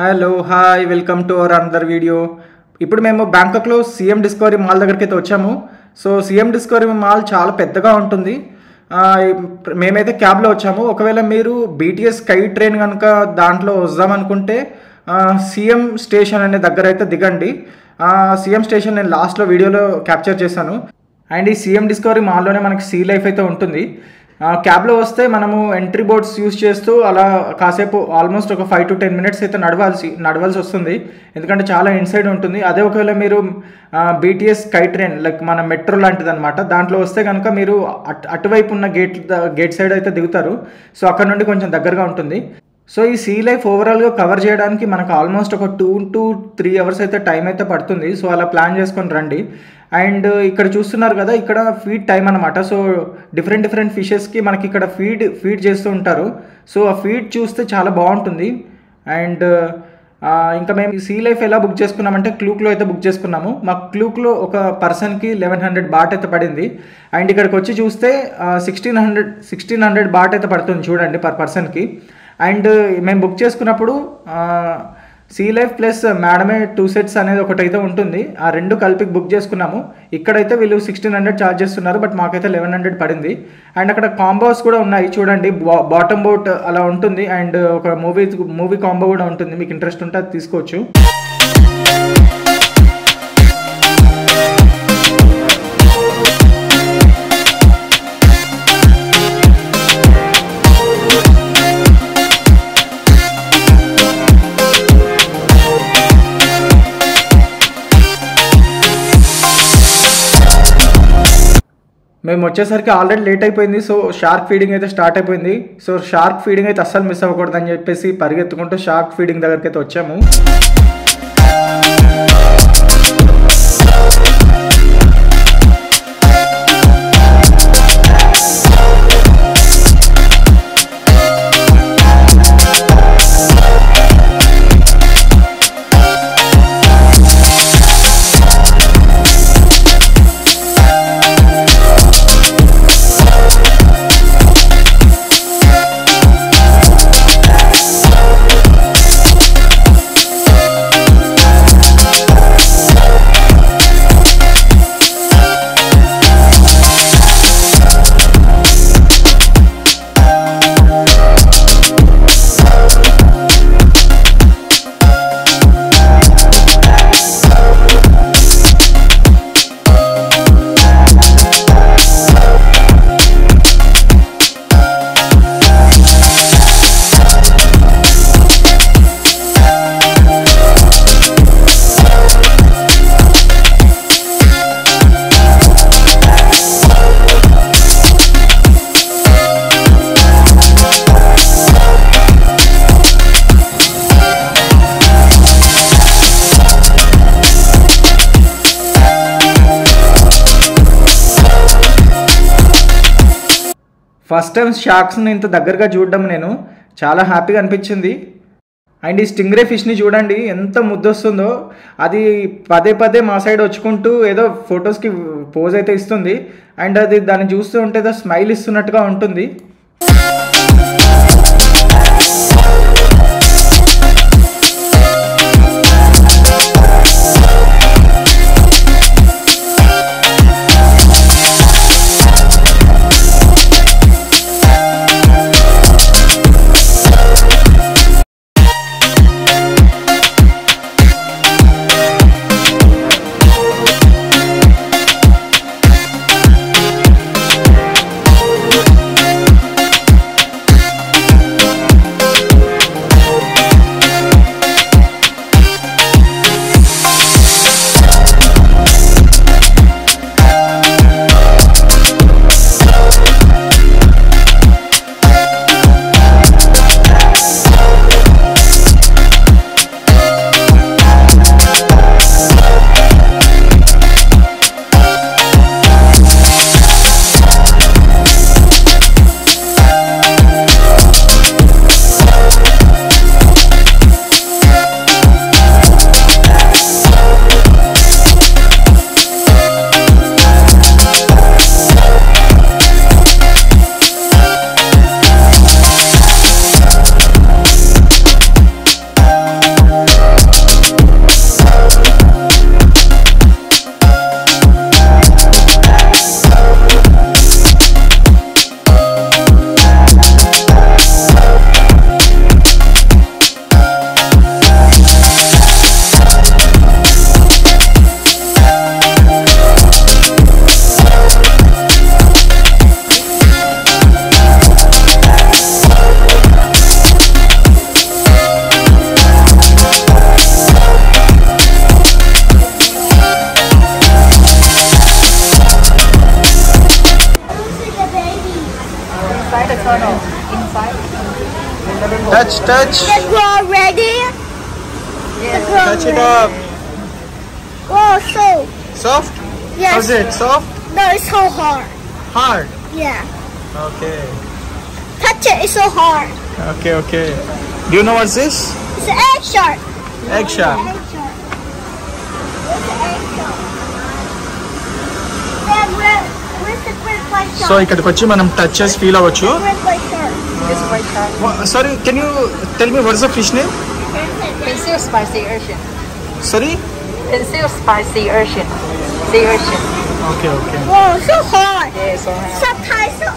Hello hi welcome to our another video. ఇప్పుడు మేము బ్యాంకాక్లో CM discovery mall దగ్గరికి అయితే వచ్చాము. సో సీఎం డిస్కవరీ మాల్ చాలా పెద్దగా ఉంటుంది. మేమైతే క్యాబ్లో వచ్చాము. ఒకవేళ మీరు బీటీఎస్ స్కై ట్రైన్ కనుక దాంట్లో వద్దామనుకుంటే సీఎం స్టేషన్ అనే దగ్గర అయితే దిగండి. సీఎం స్టేషన్ నేను లాస్ట్లో వీడియోలో క్యాప్చర్ చేశాను. అండ్ ఈ సీఎం డిస్కవరీ మాల్లోనే మనకి సీ లైఫ్ అయితే ఉంటుంది. క్యాబ్లో వస్తే మనము ఎంట్రీ బోర్డ్స్ యూస్ చేస్తూ అలా కాసేపు ఆల్మోస్ట్ ఒక 5 to 10 minutes అయితే నడవాల్సి వస్తుంది, ఎందుకంటే చాలా ఇన్సైడ్ ఉంటుంది. అదే ఒకవేళ మీరు బీటీఎస్ స్కై ట్రైన్ లైక్ మన మెట్రో లాంటిది అనమాట, దాంట్లో వస్తే కనుక మీరు అటువైపు ఉన్న గేట్ సైడ్ అయితే దిగుతారు. సో అక్కడ నుండి కొంచెం దగ్గరగా ఉంటుంది. సో ఈ సీ లైఫ్ ఓవరాల్గా కవర్ చేయడానికి మనకు ఆల్మోస్ట్ ఒక 2 to 3 hours అయితే టైం అయితే పడుతుంది. సో అలా ప్లాన్ చేసుకొని రండి. అండ్ ఇక్కడ చూస్తున్నారు కదా, ఇక్కడ ఫీడ్ టైం అనమాట. సో డిఫరెంట్ ఫిషెస్కి మనకి ఇక్కడ ఫీడ్ చేస్తూ ఉంటారు. సో ఆ ఫీడ్ చూస్తే చాలా బాగుంటుంది. అండ్ ఇంకా మేము సీ లైఫ్ ఎలా బుక్ చేసుకున్నామంటే క్లూక్లో అయితే బుక్ చేసుకున్నాము. మా క్లూక్లో ఒక పర్సన్కి 1100 బాట్ అయితే పడింది. అండ్ ఇక్కడికి వచ్చి చూస్తే 1600 బాట్ అయితే పడుతుంది చూడండి పర్ పర్సన్కి. అండ్ మేము బుక్ చేసుకున్నప్పుడు సీ లైఫ్ ప్లస్ మేడమే 2 sets అనేది ఒకటైతే ఉంటుంది. ఆ రెండు కలిపి బుక్ చేసుకున్నాము. ఇక్కడైతే వీళ్ళు 1600 ఛార్జ్ చేస్తున్నారు, బట్ మాకైతే 1100 పడింది. అండ్ అక్కడ కాంబోస్ కూడా ఉన్నాయి చూడండి, బాటమ్ బోట్ అలా ఉంటుంది. అండ్ ఒక మూవీ కాంబో కూడా ఉంటుంది. మీకు ఇంట్రెస్ట్ ఉంటే అది తీసుకోవచ్చు. మేము వచ్చేసరికి ఆల్రెడీ లేట్ అయిపోయింది. సో షార్క్ ఫీడింగ్ అయితే స్టార్ట్ అయిపోయింది. సో షార్క్ ఫీడింగ్ అయితే అస్సలు మిస్ అవ్వకూడదని చెప్పేసి పరిగెత్తుకుంటూ షార్క్ ఫీడింగ్ దగ్గరికి అయితే వచ్చాము. ఫస్ట్ టైం షార్క్స్ని ఇంత దగ్గరగా చూడడం నేను చాలా హ్యాపీగా అనిపించింది. అండ్ ఈ స్టింగ్రే ఫిష్ని చూడండి ఎంత ముద్దొస్తుందో. అది పదే మా సైడ్ వచ్చుకుంటూ ఏదో ఫొటోస్కి పోజ్ అయితే ఇస్తుంది. అండ్ అది దాన్ని చూస్తూ ఉంటే ఏదో స్మైల్ ఇస్తున్నట్టుగా ఉంటుంది. inside the tunnel. Inside. Touch. The girl ready? Yes. The girl Touch it ready. up. Oh, so. Soft? Yes. How's it? Soft? No, it's so hard. Hard? Yeah. Okay. Touch it, it's so hard. Okay. Do you know what's this? It's an egg shark. Egg shell. Egg shark. It's an egg shark. Dad, where's the great white shark? So ఇక్కడికి వచ్చి మనం touch చేసి feel అవ్వచ్చు. Great white shark. This white shark. Sorry, can you tell me what's the fish name? Pencil spicy urchin. Sorry? Pencil spicy urchin. Sea urchin. Okay. Whoa, so hard. Yeah, so hard. Sometimes so.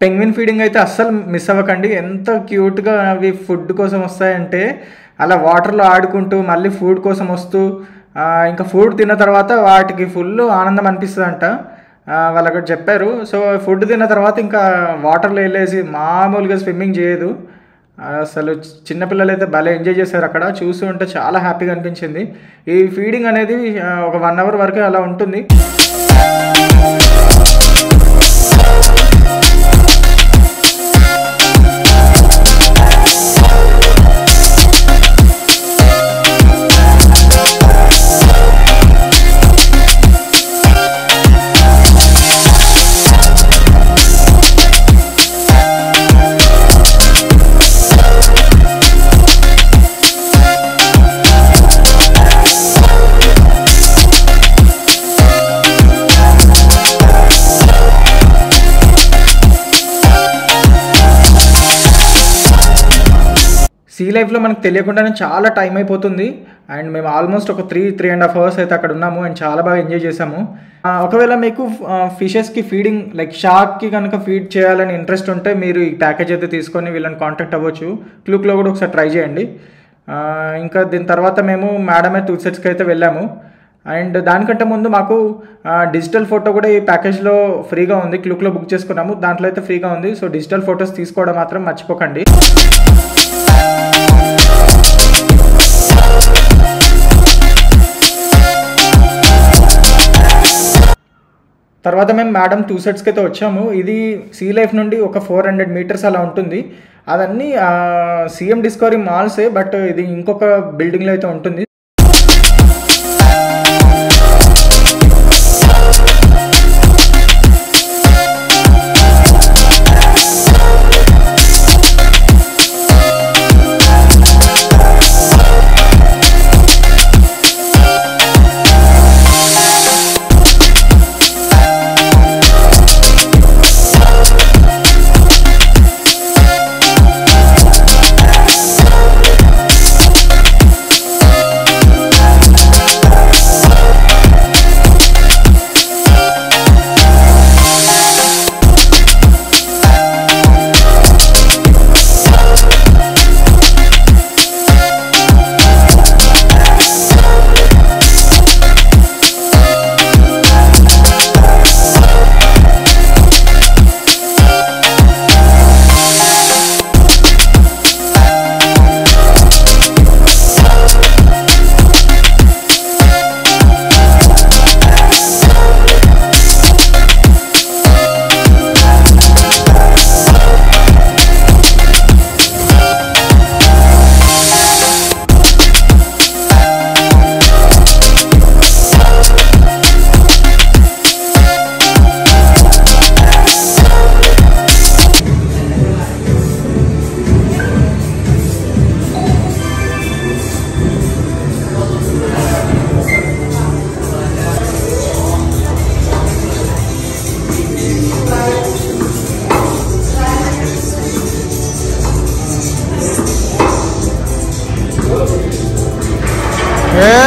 Penguin feeding అయితే అస్సలు miss అవ్వకండి. ఎంత క్యూట్గా అవి food కోసం వస్తాయంటే అలా వాటర్లో ఆడుకుంటూ మళ్ళీ ఫుడ్ కోసం వస్తూ ఇంకా ఫుడ్ తిన్న తర్వాత వాటికి ఫుల్ ఆనందం అనిపిస్తుందంట. వాళ్ళు అక్కడ చెప్పారు. సో ఫుడ్ తిన్న తర్వాత ఇంకా వాటర్లో వెళ్ళేసి మామూలుగా స్విమ్మింగ్ చేయదు. అసలు చిన్నపిల్లలు అయితే భలే ఎంజాయ్ చేశారు. అక్కడ చూస్తూ ఉంటే చాలా హ్యాపీగా అనిపించింది. ఈ ఫీడింగ్ అనేది ఒక 1 అవర్ వరకు అలా ఉంటుంది. సీ లైఫ్లో మనకు తెలియకుండానే చాలా టైం అయిపోతుంది. అండ్ మేము ఆల్మోస్ట్ ఒక 3.5 అవర్స్ అయితే అక్కడ ఉన్నాము. అండ్ చాలా బాగా ఎంజాయ్ చేసాము. ఒకవేళ మీకు ఫిషెస్కి ఫీడింగ్ లైక్ షార్క్కి కనుక ఫీడ్ చేయాలని ఇంట్రెస్ట్ ఉంటే మీరు ఈ ప్యాకేజ్ అయితే తీసుకొని వీళ్ళని కాంటాక్ట్ అవ్వచ్చు. క్లూక్లో కూడా ఒకసారి ట్రై చేయండి. ఇంకా దీని తర్వాత మేము మేడమే టూసెట్స్కి అయితే వెళ్ళాము. అండ్ దానికంటే ముందు మాకు డిజిటల్ ఫోటో కూడా ఈ ప్యాకేజ్లో ఫ్రీగా ఉంది. క్లూక్లో బుక్ చేసుకున్నాము, దాంట్లో అయితే ఫ్రీగా ఉంది. సో డిజిటల్ ఫొటోస్ తీసుకోవడం మాత్రం మర్చిపోకండి. తర్వాత మేము మేడం టూసెట్స్కి అయితే వచ్చాము. ఇది సీ లైఫ్ నుండి ఒక 400 మీటర్స్ అలా ఉంటుంది. అదన్నీ సీఎం డిస్కవరీ మాల్సే, బట్ ఇది ఇంకొక బిల్డింగ్లో అయితే ఉంటుంది.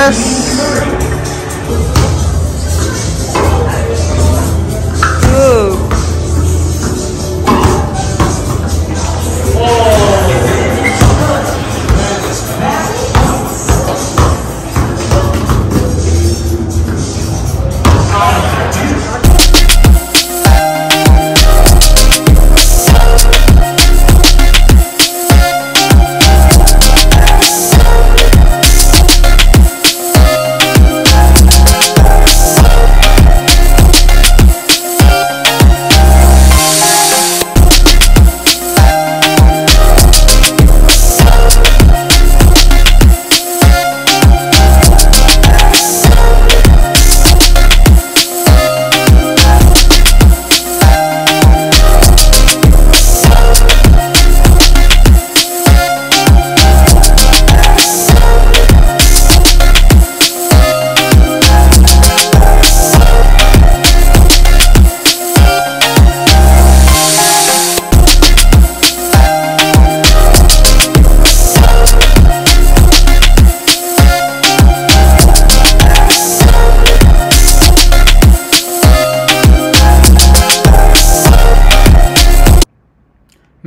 Yes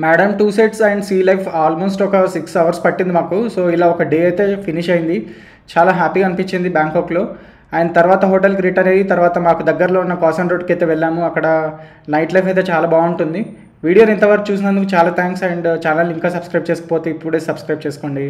madam 2 sets and sea life almost ఒక 6 అవర్స్ పట్టింది మాకు. సో ఇలా ఒక డే అయితే ఫినిష్ అయింది. చాలా హ్యాపీగా అనిపించింది బ్యాంకాక్లో. అండ్ తర్వాత హోటల్కి రిటర్న్ అయ్యి తర్వాత మాకు దగ్గరలో ఉన్న కాసన్ రోడ్కి అయితే వెళ్ళాము. అక్కడ నైట్ లైఫ్ అయితే చాలా బాగుంటుంది. వీడియోని ఇంతవరకు చూసినందుకు చాలా థ్యాంక్స్. అండ్ ఛానల్ ఇంకా సబ్స్క్రైబ్ చేసుకోకపోతే ఇప్పుడే సబ్స్క్రైబ్ చేసుకోండి.